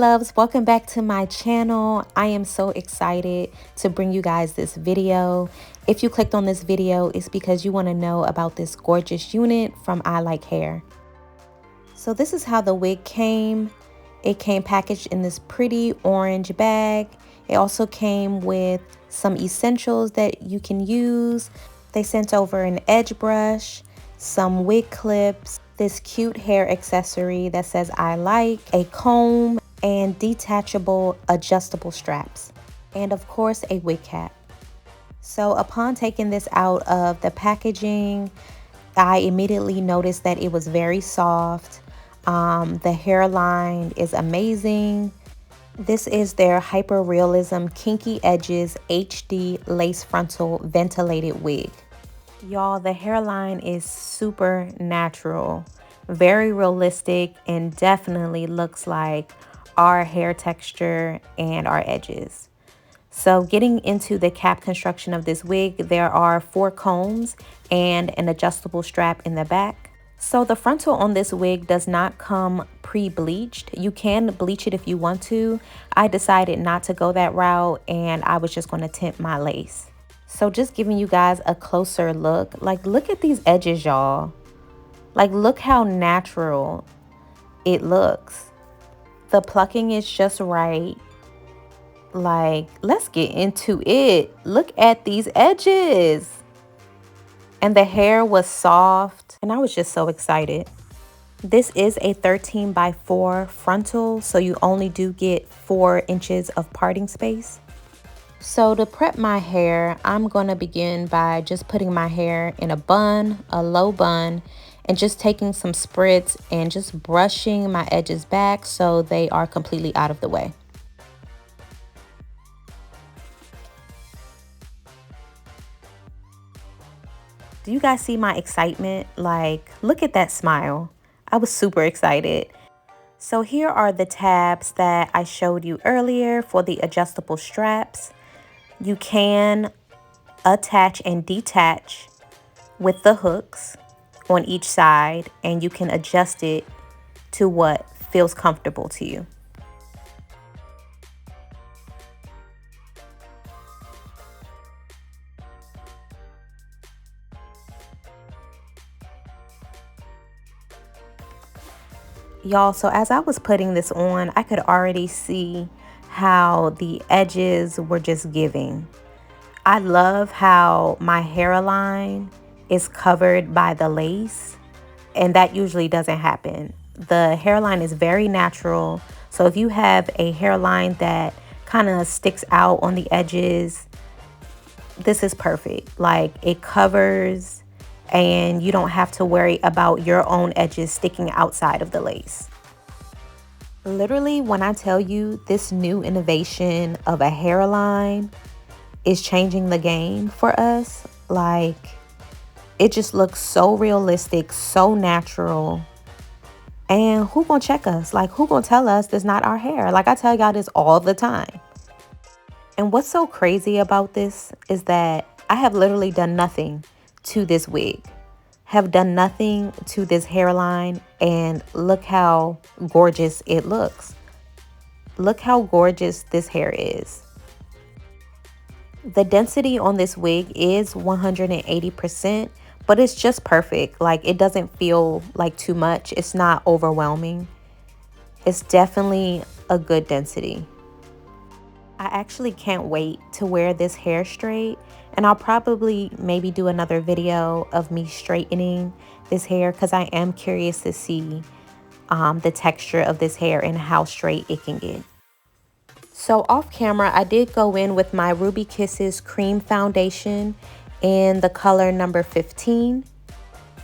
loves, welcome back to my channel. I am so excited to bring you guys this video. If you clicked on this video, it's because you want to know about this gorgeous unit from Ilikehair. So this is how the wig came. It came packaged in this pretty orange bag. It also came with some essentials that you can use. They sent over an edge brush, some wig clips, this cute hair accessory that says I like, a comb, and detachable adjustable straps, and of course a wig cap. So upon taking this out of the packaging, I immediately noticed that it was very soft. The hairline is amazing. This is their Hyperrealism Kinky Edges HD Lace Frontal Ventilated Wig. Y'all, the hairline is super natural, very realistic, and definitely looks like our hair texture and our edges. So getting into the cap construction of this wig, there are 4 combs and an adjustable strap in the back. So the frontal on this wig does not come pre-bleached. You can bleach it if you want to. I decided not to go that route, and I was just going to tint my lace. So just giving you guys a closer look. Like, look at these edges, y'all. Like, look how natural it looks. The plucking is just right. Like, let's get into it. Look at these edges. And the hair was soft, and I was just so excited. This is a 13 by 4 frontal, so you only do get 4 inches of parting space. So to prep my hair, I'm going to begin by just putting my hair in a bun, a low bun, and just taking some spritz and just brushing my edges back so they are completely out of the way. Do you guys see my excitement? Like, look at that smile. I was super excited. So here are the tabs that I showed you earlier for the adjustable straps. You can attach and detach with the hooks on each side, and you can adjust it to what feels comfortable to you. Y'all, so as I was putting this on, I could already see how the edges were just giving. I love how my hairline is covered by the lace, and that usually doesn't happen. The hairline is very natural, so if you have a hairline that kind of sticks out on the edges, this is perfect. Like, it covers, and you don't have to worry about your own edges sticking outside of the lace. Literally, when I tell you this new innovation of a hairline is changing the game for us, like, it just looks so realistic, so natural. And who gonna check us? Like, who gonna tell us this not our hair? Like, I tell y'all this all the time. And what's so crazy about this is that I have literally done nothing to this wig, have done nothing to this hairline, and look how gorgeous it looks. Look how gorgeous this hair is. The density on this wig is 180%, but it's just perfect. Like, it doesn't feel like too much. It's not overwhelming. It's definitely a good density. I actually can't wait to wear this hair straight, and I'll probably maybe do another video of me straightening this hair because I am curious to see the texture of this hair and how straight it can get. So off camera, I did go in with my Ruby Kisses cream foundation in the color number 15.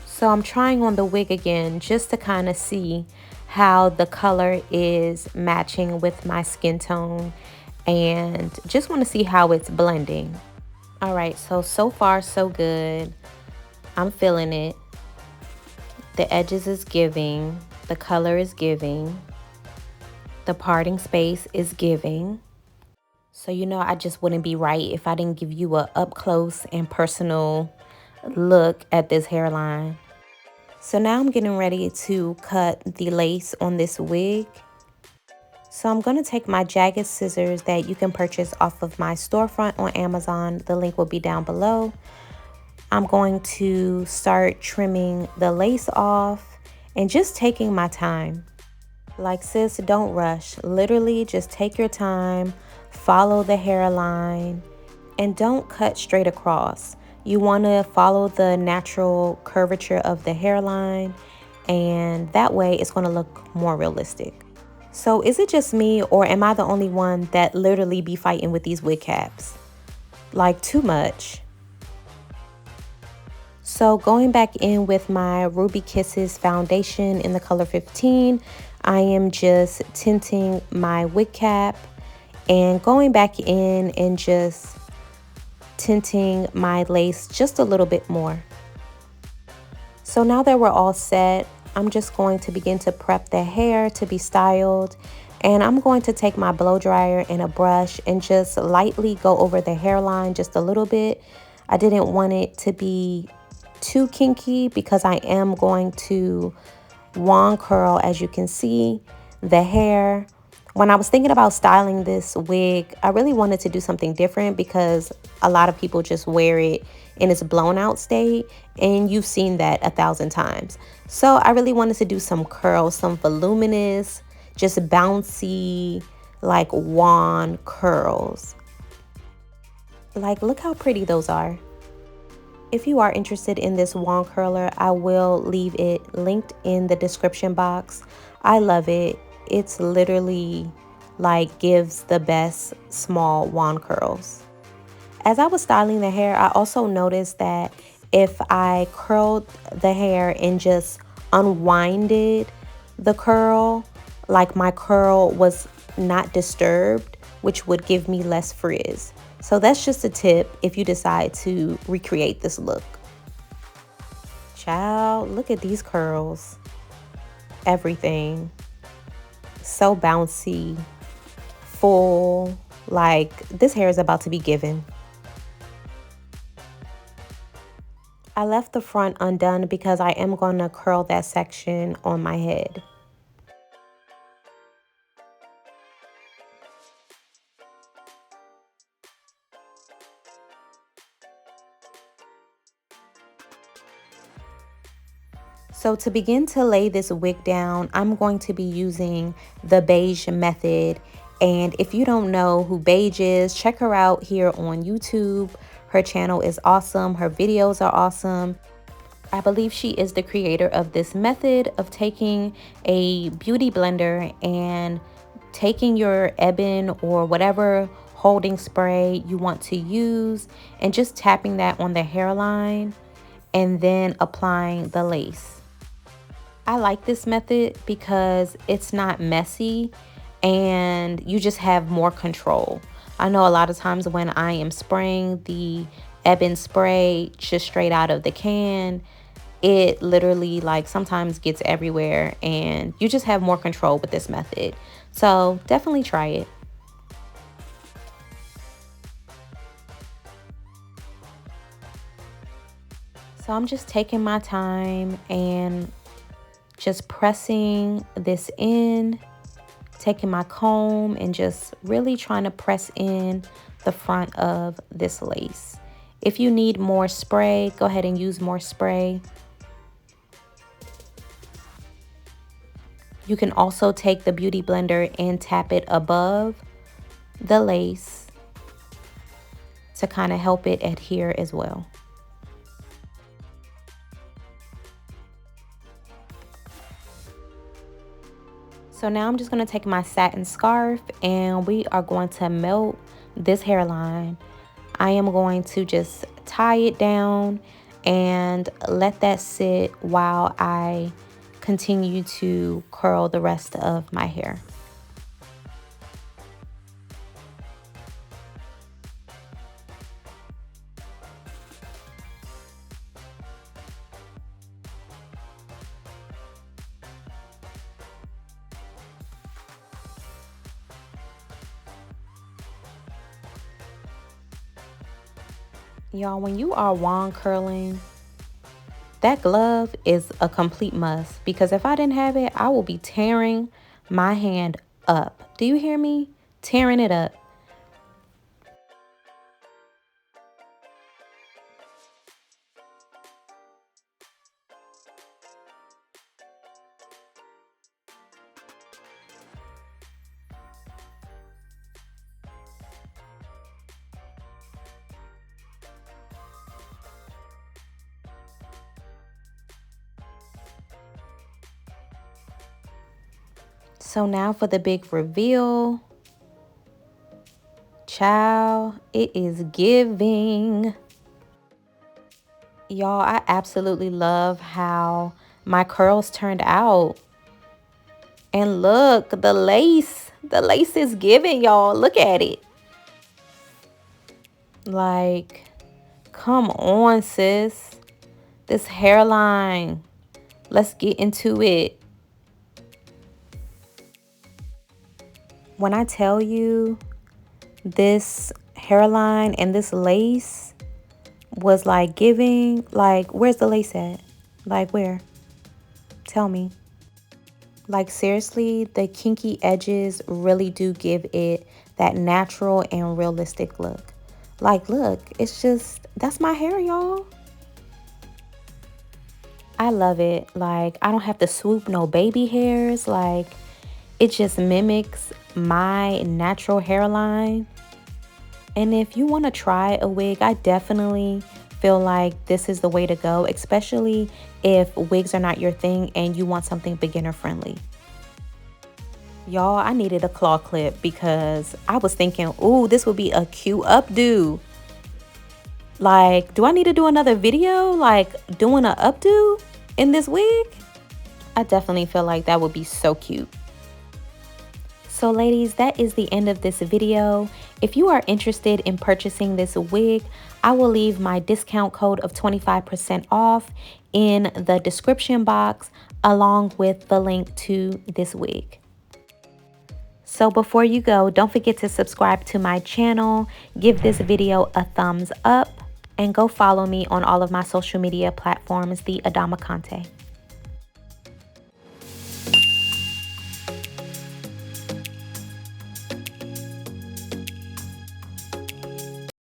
So I'm trying on the wig again just to kind of see how the color is matching with my skin tone, and just want to see how it's blending. All right, so far so good. I'm feeling it. The edges is giving, the color is giving, the parting space is giving. So you know, I just wouldn't be right if I didn't give you a up close and personal look at this hairline. So now I'm getting ready to cut the lace on this wig. So I'm going to take my jagged scissors that you can purchase off of my storefront on Amazon. The link will be down below. I'm going to start trimming the lace off and just taking my time. Like, sis, don't rush. Literally just take your time, follow the hairline, and don't cut straight across. You want to follow the natural curvature of the hairline, and that way it's going to look more realistic. So is it just me, or am I the only one that literally be fighting with these wig caps? Like, too much. So going back in with my Ruby Kisses foundation in the color 15, I am just tinting my wig cap and going back in and just tinting my lace just a little bit more. So now that we're all set, I'm just going to begin to prep the hair to be styled. And I'm going to take my blow dryer and a brush and just lightly go over the hairline just a little bit. I didn't want it to be too kinky because I am going to wand curl, as you can see, the hair. When I was thinking about styling this wig, I really wanted to do something different because a lot of people just wear it in its blown out state, and you've seen that 1,000 times. So I really wanted to do some curls, some voluminous, just bouncy, like wand curls. Like, look how pretty those are. If you are interested in this wand curler, I will leave it linked in the description box. I love it. It's literally like gives the best small wand curls. As I was styling the hair, I also noticed that if I curled the hair and just unwinded the curl, like my curl was not disturbed, which would give me less frizz. So that's just a tip if you decide to recreate this look. Child, look at these curls. Everything. So bouncy, full, like this hair is about to be given. I left the front undone because I am going to curl that section on my head. So to begin to lay this wig down, I'm going to be using the beige method. And if you don't know who Beige is, check her out here on YouTube. Her channel is awesome. Her videos are awesome. I believe she is the creator of this method of taking a beauty blender and taking your ebony or whatever holding spray you want to use and just tapping that on the hairline and then applying the lace. I like this method because it's not messy and you just have more control. I know a lot of times when I am spraying the ebony spray just straight out of the can, it literally like sometimes gets everywhere, and you just have more control with this method. So definitely try it. So I'm just taking my time and just pressing this in, taking my comb and just really trying to press in the front of this lace. If you need more spray, go ahead and use more spray. You can also take the beauty blender and tap it above the lace to kind of help it adhere as well. So now I'm just going to take my satin scarf and we are going to melt this hairline. I am going to just tie it down and let that sit while I continue to curl the rest of my hair. Y'all, when you are wand curling, that glove is a complete must, because if I didn't have it, I will be tearing my hand up. Do you hear me? Tearing it up. So now for the big reveal. Child, it is giving. Y'all, I absolutely love how my curls turned out. And look, the lace. The lace is giving, y'all. Look at it. Like, come on, sis. This hairline. Let's get into it. When I tell you this hairline and this lace was like giving, like, where's the lace at? Like, where? Tell me. Like, seriously, the kinky edges really do give it that natural and realistic look. Like, look, it's just, that's my hair, y'all. I love it. Like, I don't have to swoop no baby hairs. Like, it just mimics my natural hairline. And if you want to try a wig, I definitely feel like this is the way to go, especially if wigs are not your thing and you want something beginner friendly. Y'all, I needed a claw clip because I was thinking, ooh, this would be a cute updo. Like, do I need to do another video like doing an updo in this wig? I definitely feel like that would be so cute. So ladies, that is the end of this video. If you are interested in purchasing this wig, I will leave my discount code of 25% off in the description box along with the link to this wig. So before you go, don't forget to subscribe to my channel, give this video a thumbs up, and go follow me on all of my social media platforms, the Adama Conte.